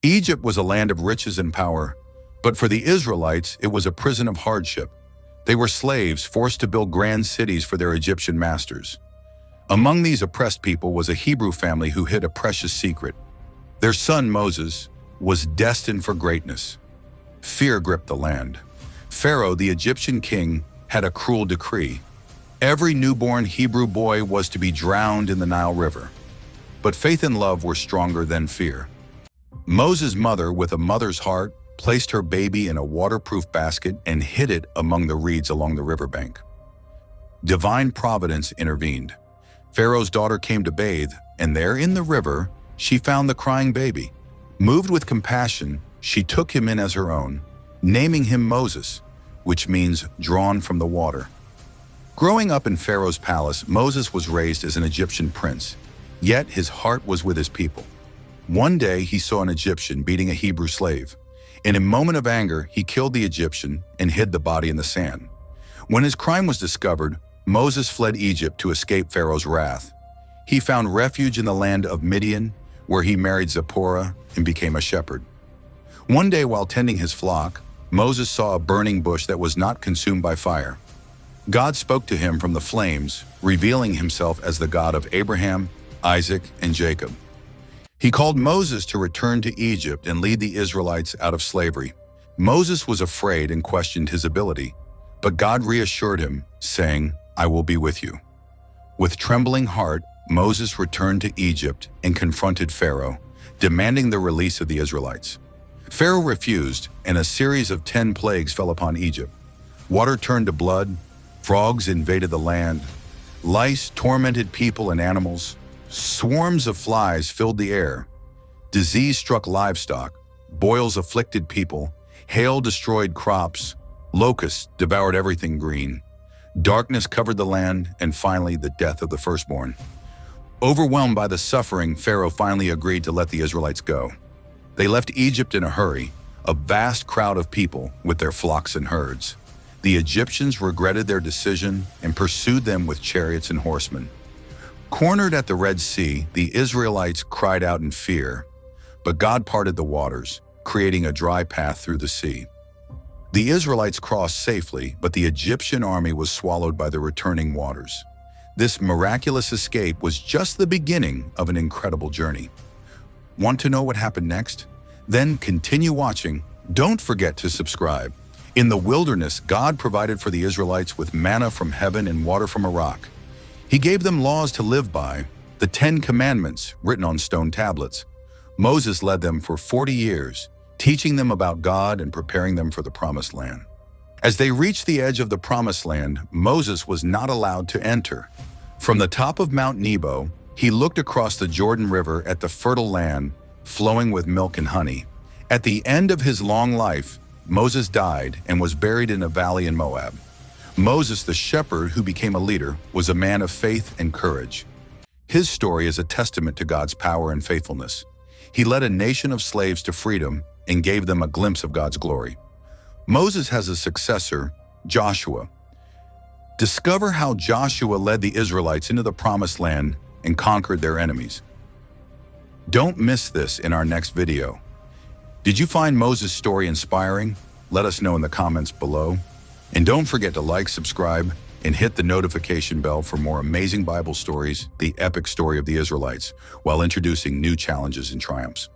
Egypt was a land of riches and power, but for the Israelites, it was a prison of hardship. They were slaves forced to build grand cities for their Egyptian masters. Among these oppressed people was a Hebrew family who hid a precious secret. Their son Moses was destined for greatness. Fear gripped the land. Pharaoh, the Egyptian king, had a cruel decree. Every newborn Hebrew boy was to be drowned in the Nile River. But faith and love were stronger than fear. Moses' mother, with a mother's heart, placed her baby in a waterproof basket and hid it among the reeds along the riverbank. Divine providence intervened. Pharaoh's daughter came to bathe, and there in the river, she found the crying baby. Moved with compassion, she took him in as her own, naming him Moses, which means drawn from the water. Growing up in Pharaoh's palace, Moses was raised as an Egyptian prince, yet his heart was with his people. One day, he saw an Egyptian beating a Hebrew slave. In a moment of anger, he killed the Egyptian and hid the body in the sand. When his crime was discovered, Moses fled Egypt to escape Pharaoh's wrath. He found refuge in the land of Midian, where he married Zipporah and became a shepherd. One day, while tending his flock, Moses saw a burning bush that was not consumed by fire. God spoke to him from the flames, revealing himself as the God of Abraham, Isaac, and Jacob. He called Moses to return to Egypt and lead the Israelites out of slavery. Moses was afraid and questioned his ability, but God reassured him, saying, "I will be with you." With trembling heart, Moses returned to Egypt and confronted Pharaoh, demanding the release of the Israelites. Pharaoh refused, and a series of 10 plagues fell upon Egypt. Water turned to blood, frogs invaded the land, lice tormented people and animals, swarms of flies filled the air, disease struck livestock, boils afflicted people, hail destroyed crops, locusts devoured everything green, darkness covered the land, and finally the death of the firstborn. Overwhelmed by the suffering, Pharaoh finally agreed to let the Israelites go. They left Egypt in a hurry, a vast crowd of people with their flocks and herds. The Egyptians regretted their decision and pursued them with chariots and horsemen. Cornered at the Red Sea, the Israelites cried out in fear, but God parted the waters, creating a dry path through the sea. The Israelites crossed safely, but the Egyptian army was swallowed by the returning waters. This miraculous escape was just the beginning of an incredible journey. Want to know what happened next? Then continue watching. Don't forget to subscribe. In the wilderness, God provided for the Israelites with manna from heaven and water from a rock. He gave them laws to live by, the 10 Commandments written on stone tablets. Moses led them for 40 years, teaching them about God and preparing them for the Promised Land. As they reached the edge of the Promised Land, Moses was not allowed to enter. From the top of Mount Nebo, he looked across the Jordan River at the fertile land flowing with milk and honey. At the end of his long life, Moses died and was buried in a valley in Moab. Moses, the shepherd who became a leader, was a man of faith and courage. His story is a testament to God's power and faithfulness. He led a nation of slaves to freedom and gave them a glimpse of God's glory. Moses has a successor, Joshua. Discover how Joshua led the Israelites into the Promised Land and conquered their enemies. Don't miss this in our next video. Did you find Moses' story inspiring? Let us know in the comments below. And don't forget to like, subscribe, and hit the notification bell for more amazing Bible stories, the epic story of the Israelites, while introducing new challenges and triumphs.